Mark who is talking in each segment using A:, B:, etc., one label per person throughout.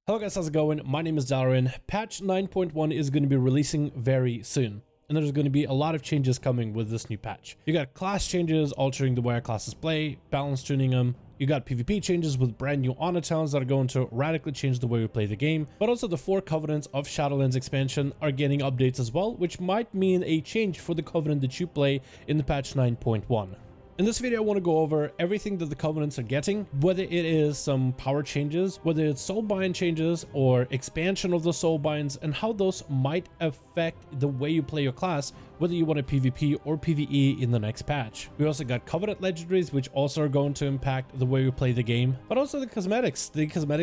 A: Hello guys, how's it going? My name is Dalaran. Patch 9.1 is going to be releasing very soon, and there's going to be a lot of changes coming with this new patch. You got class changes altering the way our classes play, balance tuning them. You got PvP changes with brand new honor towns that are going to radically change the way we play the game, but also the 4 covenants of Shadowlands expansion are getting updates as well, which might mean a change for the covenant that you play in the patch 9.1. In this video, I want to go over everything that the covenants are getting, whether it is some power changes, whether it's soulbind changes or expansion of the soulbinds, and how those might affect the way you play your class, whether you want a PvP or PvE in the next patch. We also got covenant legendaries, which also are going to impact the way we play the game, but also the cosmetics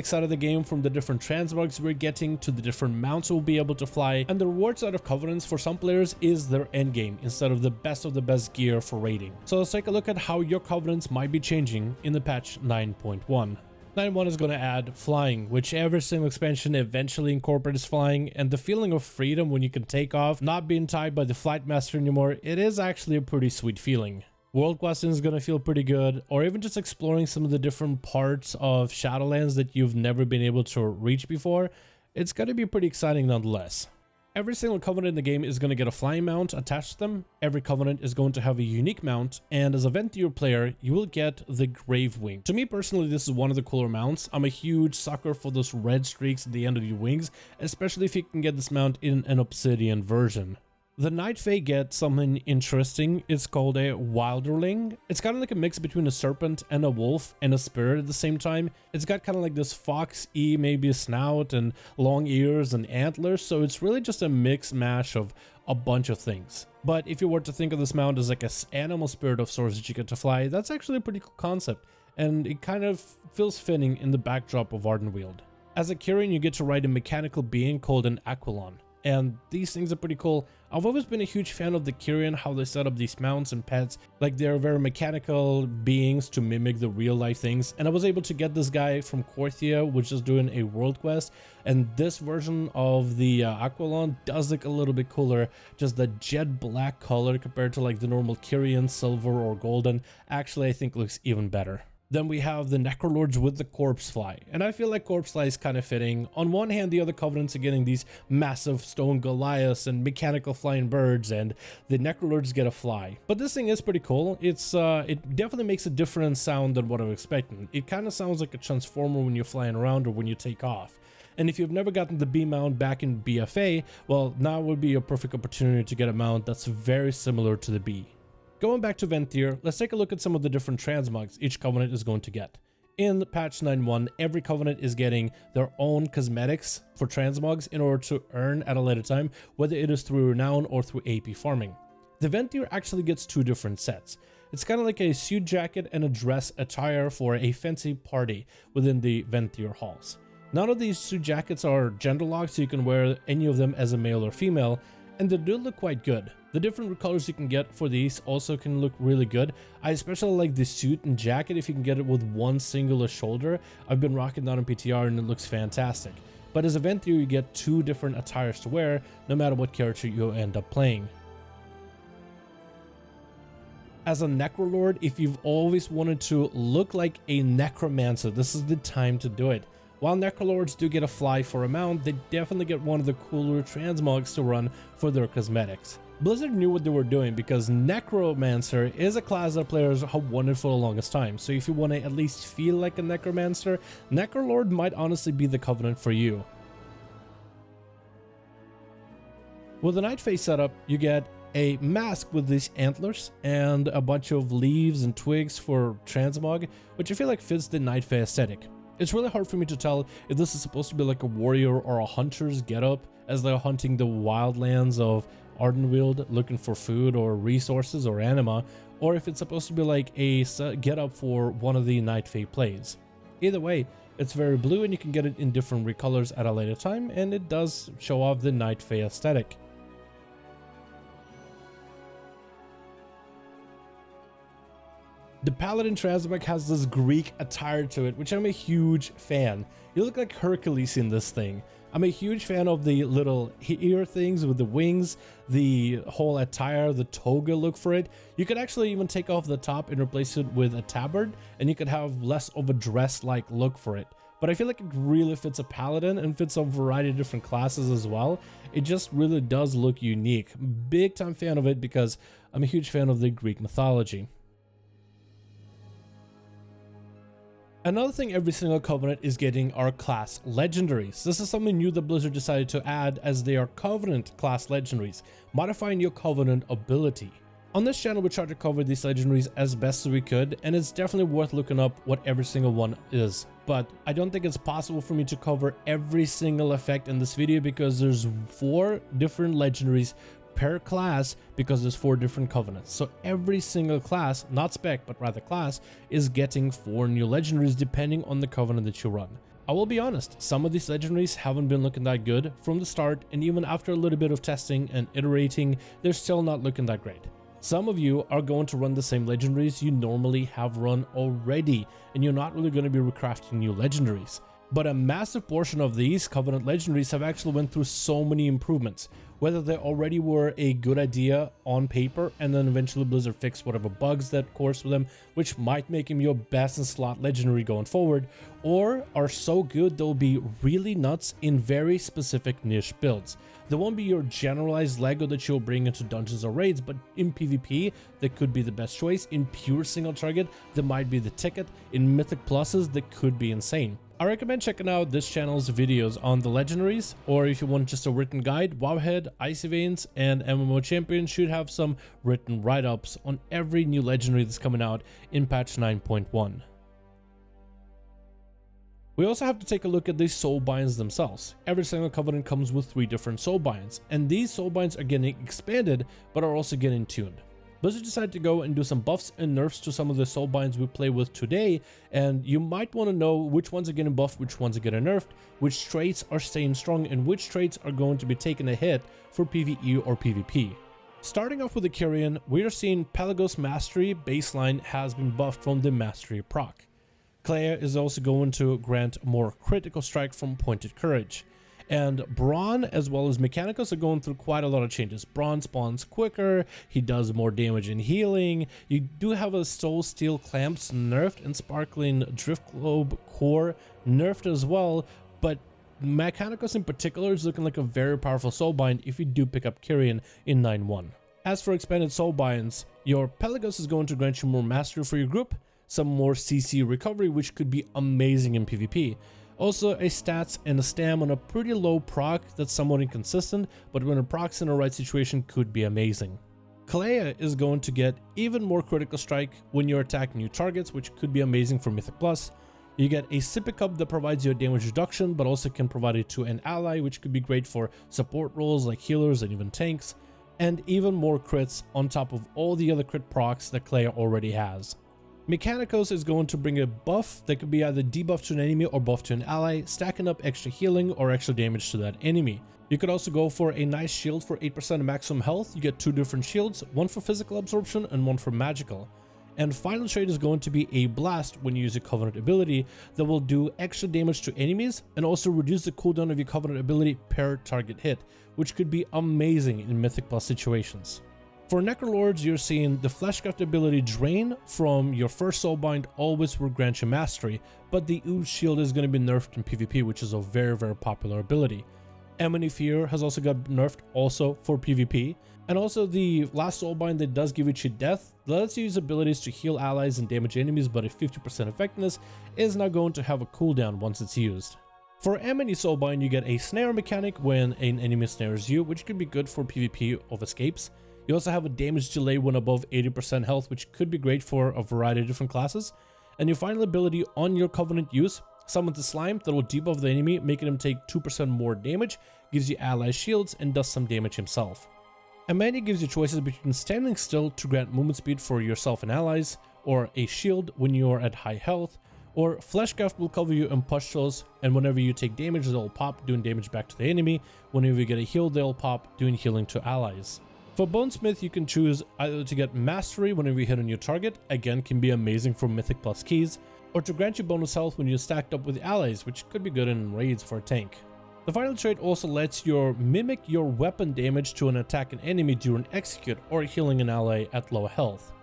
A: side of the game, from the different transmogs we're getting to the different mounts we'll be able to fly, and the rewards out of covenants for some players is their end game instead of the best gear for raiding. So let's take a look at how your covenants might be changing in the patch 9.1. 9.1 is going to add flying, which every single expansion eventually incorporates flying, and the feeling of freedom when you can take off, not being tied by the flight master anymore, it is actually a pretty sweet feeling. World questing is going to feel pretty good, or even just exploring some of the different parts of Shadowlands that you've never been able to reach before, it's going to be pretty exciting nonetheless. Every single covenant in the game is going to get a flying mount attached to them. Every covenant is going to have a unique mount, and as a Venthyr player, you will get the Grave Wing. To me personally, this is one of the cooler mounts. I'm a huge sucker for those red streaks at the end of your wings, especially if you can get this mount in an obsidian version. The Night Fae gets something interesting. It's called a Wilderling. It's kind of like a mix between a serpent and a wolf and a spirit at the same time. It's got kind of like this fox-y, maybe a snout and long ears and antlers, so it's really just a mix mash of a bunch of things. But if you were to think of this mount as like an animal spirit of sorts that you get to fly, that's actually a pretty cool concept, and it kind of feels fitting in the backdrop of Ardenweald. As a Kyrian, you get to ride a mechanical being called an Aquilon, and these things are pretty cool. I've always been a huge fan of the Kyrian, how they set up these mounts and pets, like they're very mechanical beings to mimic the real life things. And I was able to get this guy from Korthia, which is doing a world quest, and this version of the Aquilon does look a little bit cooler. Just the jet black color compared to like the normal Kyrian silver or golden, actually I think looks even better. Then we have the Necrolords with the Corpse Fly, and I feel like Corpse Fly is kind of fitting. On one hand, the other covenants are getting these massive stone Goliaths and mechanical flying birds, and the Necrolords get a fly. But this thing is pretty cool. It definitely makes a different sound than what I was expecting. It kind of sounds like a transformer when you're flying around or when you take off. And if you've never gotten the B mount back in BFA, well, now would be a perfect opportunity to get a mount that's very similar to the B. Going back to Venthyr, let's take a look at some of the different transmogs each covenant is going to get. In patch 9.1, every covenant is getting their own cosmetics for transmogs in order to earn at a later time, whether it is through renown or through AP farming. The Venthyr actually gets 2 different sets. It's kind of like a suit jacket and a dress attire for a fancy party within the Venthyr halls. None of these suit jackets are gender locked, so you can wear any of them as a male or female, and they do look quite good. The different colors you can get for these also can look really good. I especially like the suit and jacket if you can get it with one singular shoulder. I've been rocking that on PTR and it looks fantastic. But as a Venthyr, you get 2 different attires to wear, no matter what character you end up playing. As a Necrolord, if you've always wanted to look like a Necromancer, this is the time to do it. While Necrolords do get a fly for a mount, they definitely get one of the cooler transmogs to run for their cosmetics. Blizzard knew what they were doing because Necromancer is a class that players have wanted for the longest time, so if you want to at least feel like a Necromancer, Necrolord might honestly be the covenant for you. With the Night Fae setup, you get a mask with these antlers and a bunch of leaves and twigs for transmog, which I feel like fits the Night Fae aesthetic. It's really hard for me to tell if this is supposed to be like a warrior or a hunter's getup as they're hunting the wildlands of Ardenweald looking for food or resources or anima, or if it's supposed to be like a getup for one of the Night Fae plays. Either way, it's very blue and you can get it in different recolors at a later time, and it does show off the Night Fae aesthetic. The Paladin Transmog has this Greek attire to it, which I'm a huge fan. You look like Hercules in this thing. I'm a huge fan of the little ear things with the wings, the whole attire, the toga look for it. You could actually even take off the top and replace it with a tabard, and you could have less of a dress-like look for it. but I feel like it really fits a paladin and fits a variety of different classes as well. It just really does look unique. Big time fan of it because I'm a huge fan of the Greek mythology. Another thing every single Covenant is getting are class Legendaries. This is something new that Blizzard decided to add, as they are Covenant class Legendaries, modifying your Covenant ability. On this channel we try to cover these Legendaries as best as we could, and it's definitely worth looking up what every single one is. But I don't think it's possible for me to cover every single effect in this video because there's 4 different Legendaries per class, because there's 4 different Covenants. So every single class, not spec but rather class, is getting 4 new Legendaries depending on the Covenant that you run. I will be honest, some of these Legendaries haven't been looking that good from the start, and even after a little bit of testing and iterating, they're still not looking that great. Some of you are going to run the same Legendaries you normally have run already, and you're not really going to be recrafting new Legendaries. But a massive portion of these Covenant Legendaries have actually went through so many improvements, whether they already were a good idea on paper and then eventually Blizzard fixed whatever bugs that course with them, which might make him your best in slot Legendary going forward, or are so good they'll be really nuts in very specific niche builds. They won't be your generalized Lego that you'll bring into dungeons or raids, but in PvP, that could be the best choice. In pure single target, that might be the ticket. In Mythic Pluses, that could be insane. I recommend checking out this channel's videos on the Legendaries, or if you want just a written guide, Wowhead, Icy Veins, and MMO Champions should have some written write-ups on every new Legendary that's coming out in patch 9.1. We also have to take a look at these Soulbinds themselves. Every single Covenant comes with 3 different Soulbinds, and these Soulbinds are getting expanded, but are also getting tuned. Blizzard decided to go and do some buffs and nerfs to some of the Soulbinds we play with today, and you might want to know which ones are getting buffed, which ones are getting nerfed, which traits are staying strong, and which traits are going to be taking a hit for PvE or PvP. Starting off with the Kyrian, we are seeing Pelagos Mastery baseline has been buffed from the Mastery proc. Clea is also going to grant more critical strike from Pointed Courage. And Braun as well as Mechanicus are going through quite a lot of changes. Braun spawns quicker, he does more damage and healing. You do have a Soul Steel Clamps nerfed and Sparkling Drift Globe Core nerfed as well, but Mechanicus in particular is looking like a very powerful Soulbind if you do pick up Kyrian in 9.1. As for expanded Soulbinds, your Pelagos is going to grant you more mastery for your group, some more CC recovery, which could be amazing in PvP. Also a stats and a stam on a pretty low proc that's somewhat inconsistent, but when it procs in the right situation could be amazing. Clea is going to get even more critical strike when you're attacking new targets, which could be amazing for Mythic Plus. You get a Sippy Cup that provides you a damage reduction, but also can provide it to an ally, which could be great for support roles like healers and even tanks, and even more crits on top of all the other crit procs that Clea already has. Mechanicos is going to bring a buff that could be either debuff to an enemy or buff to an ally, stacking up extra healing or extra damage to that enemy. You could also go for a nice shield for 8% of maximum health. You get 2 different shields, one for physical absorption and one for magical. And final trait is going to be a blast when you use a Covenant ability that will do extra damage to enemies and also reduce the cooldown of your Covenant ability per target hit, which could be amazing in Mythic Plus situations. For Necrolords, you're seeing the Fleshcraft ability Drain from your first Soulbind always will grant you mastery, but the Ooze Shield is going to be nerfed in PvP, which is a very, very popular ability. Emony Fear has also got nerfed also for PvP, and also the last Soulbind that does give you cheat death lets you use abilities to heal allies and damage enemies, but a 50% effectiveness is now going to have a cooldown once it's used. For Emony Soulbind, you get a snare mechanic when an enemy snares you, which could be good for PvP of escapes. You also have a damage delay when above 80% health, which could be great for a variety of different classes. And your final ability on your Covenant use, Summon the Slime, that will debuff the enemy, making him take 2% more damage, gives you ally shields, and does some damage himself. Emony gives you choices between standing still to grant movement speed for yourself and allies, or a shield when you are at high health, or Fleshcraft will cover you in pustules, and whenever you take damage, they'll pop, doing damage back to the enemy. Whenever you get a heal, they'll pop, doing healing to allies. For Bonesmith, you can choose either to get Mastery whenever you hit a new target, again can be amazing for Mythic Plus keys, or to grant you bonus health when you're stacked up with allies, which could be good in raids for a tank. The final trait also lets you mimic your weapon damage to an attack an enemy during execute or healing an ally at low health.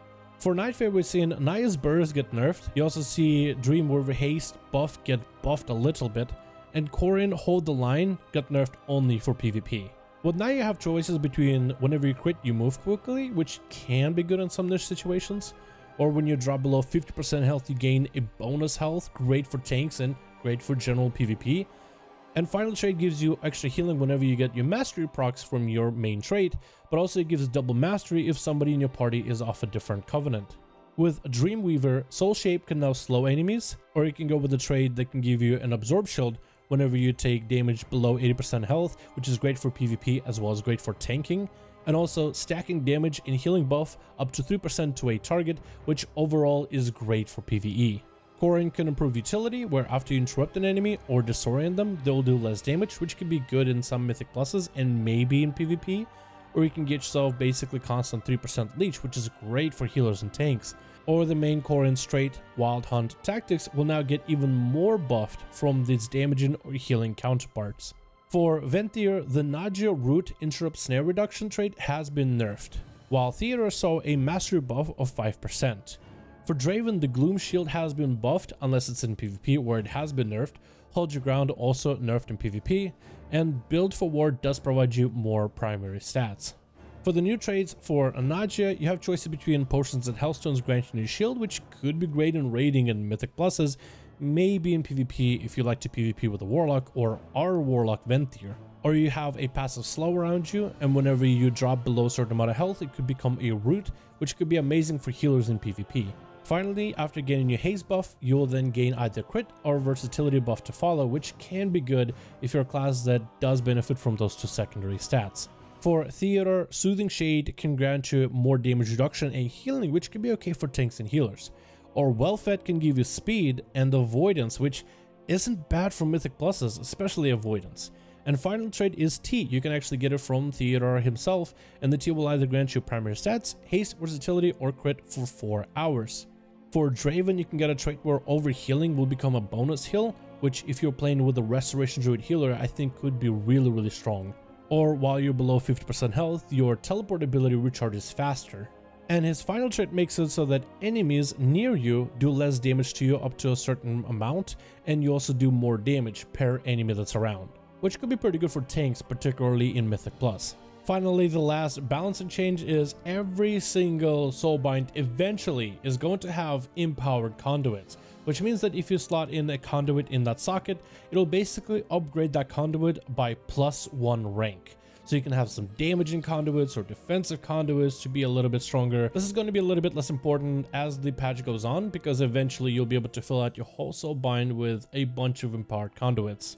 A: For Nightfare, we're seeing Naya's Burst get nerfed. You also see Dreamweaver Haste buff get buffed a little bit, and Korin Hold the Line got nerfed only for PvP. With Naya, you have choices between whenever you crit, you move quickly, which can be good in some niche situations, or when you drop below 50% health, you gain a bonus health, great for tanks and great for general PvP. And Final Trait gives you extra healing whenever you get your mastery procs from your main trait, but also it gives double mastery if somebody in your party is off a different covenant. With Dreamweaver, Soul Shape can now slow enemies, or you can go with a trait that can give you an Absorb Shield whenever you take damage below 80% health, which is great for PvP as well as great for tanking, and also stacking damage and healing buff up to 3% to a target, which overall is great for PvE. Korin can improve utility, where after you interrupt an enemy or disorient them, they'll do less damage, which can be good in some mythic pluses and maybe in PvP, or you can get yourself basically constant 3% leech, which is great for healers and tanks. Or the main Korin Straight Wild Hunt tactics will now get even more buffed from these damaging or healing counterparts. For Venthyr, the Nagia Root Interrupt Snare Reduction trait has been nerfed, while Theodore saw a mastery buff of 5%. For Draven, the Gloom Shield has been buffed unless it's in PvP where it has been nerfed. Hold Your Ground also nerfed in PvP, and Build for War does provide you more primary stats. For the new traits for Nagia, you have choices between Potions and Hellstones granting you shield, which could be great in raiding and mythic pluses, maybe in PvP if you like to PvP with a Warlock or our Warlock Venthyr. Or you have a passive slow around you, and whenever you drop below a certain amount of health, it could become a root, which could be amazing for healers in PvP. Finally, after getting your haste buff, you will then gain either crit or versatility buff to follow, which can be good if you're a class that does benefit from those two secondary stats. For Theodore, Soothing Shade can grant you more damage reduction and healing, which can be okay for tanks and healers. Or Well-Fed can give you speed and avoidance, which isn't bad for mythic pluses, especially avoidance. And final trait is T. You can actually get it from Theodore himself, and the T will either grant you primary stats, haste, versatility, or crit for 4 hours. For Draven, you can get a trait where overhealing will become a bonus heal, which if you're playing with a Restoration Druid healer, I think could be really strong. Or while you're below 50% health, your teleport ability recharges faster. And his final trait makes it so that enemies near you do less damage to you up to a certain amount, and you also do more damage per enemy that's around, which could be pretty good for tanks, particularly in Mythic Plus. Finally, the last balancing change is every single Soulbind eventually is going to have empowered conduits, which means that if you slot in a conduit in that socket, it'll basically upgrade that conduit by +1 rank. So you can have some damaging conduits or defensive conduits to be a little bit stronger. This is going to be a little bit less important as the patch goes on, because eventually you'll be able to fill out your whole Soulbind with a bunch of empowered conduits.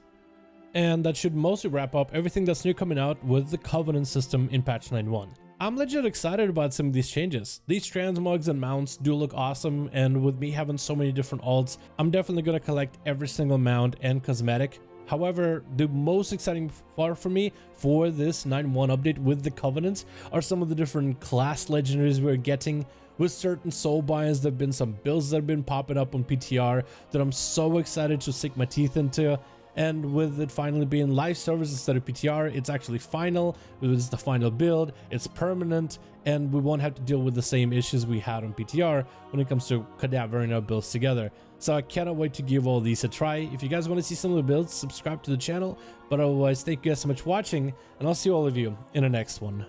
A: And that should mostly wrap up everything that's new coming out with the Covenant system in patch 9.1. I'm legit excited about some of these changes. These transmogs and mounts do look awesome, and with me having so many different alts, I'm definitely going to collect every single mount and cosmetic. However, the most exciting part for me for this 9.1 update with the Covenants are some of the different class legendaries we're getting. With certain Soulbinds, there have been some builds that have been popping up on PTR that I'm so excited to sink my teeth into. And with it finally being live servers instead of PTR, it's actually final. It's the final build, it's permanent, and we won't have to deal with the same issues we had on PTR when it comes to cadavering our builds together. So I cannot wait to give all these a try. If you guys want to see some of the builds, subscribe to the channel. But otherwise, thank you guys so much for watching, and I'll see all of you in the next one.